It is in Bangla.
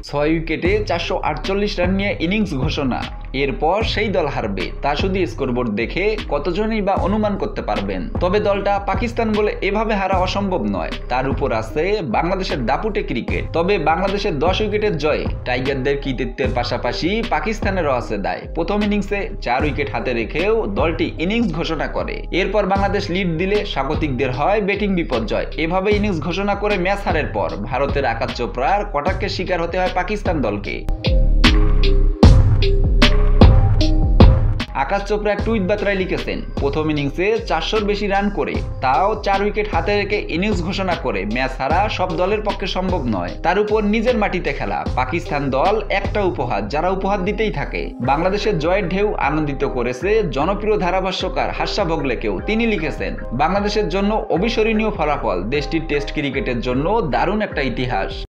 ছয় উইকেটে 448 রান নিয়ে ইনিংস ঘোষণা। এরপর সেই দল হারবে তা শুধু স্কোরবোর্ড দেখে কতজনই বা অনুমান করতে পারবেন। তবে দলটা পাকিস্তান বলে এভাবে হারা অসম্ভব নয়, তার উপর আছে বাংলাদেশের দাপুটে ক্রিকেট। তবে বাংলাদেশের 10 উইকেটের জয়ে টাইগারদের কৃতিত্বের পাশাপাশি পাকিস্তানেরও আছে দায়। প্রথম ইনিংসে 4 উইকেট হাতে রেখেও দলটি ইনিংস ঘোষণা করে। এরপর বাংলাদেশ লিড দিলে স্বাগতিকদের হয় ব্যাটিং বিপর্যয়। এভাবে ইনিংস ঘোষণা করে ম্যাচ হারের পর ভারতের আকাশ চোপড়ার কটাক্ষের শিকার হতে হয় পাকিস্তান দলকে। আকাশ চোপড়া এক টুইট বার্তায় লিখেছেন, প্রথম ইনিংসে 400-র বেশি রান করে তাও 4 উইকেট হাতে রেখে ইনিংস ঘোষণা করে ম্যাচ হারা সব দলের পক্ষে সম্ভব নয়। তার উপর নিজের মাটিতে খেলা পাকিস্তান দল একটা উপহার, যারা উপহার দিতেই থাকে। বাংলাদেশের জয়ের ঢেউ আনন্দিত করেছে জনপ্রিয় ধারাভাষ্যকার হাস্যা ভোগলেকেও। তিনি লিখেছেন, বাংলাদেশের জন্য অবিস্মরণীয় ফলাফল, দেশটির টেস্ট ক্রিকেটের জন্য দারুণ একটা ইতিহাস।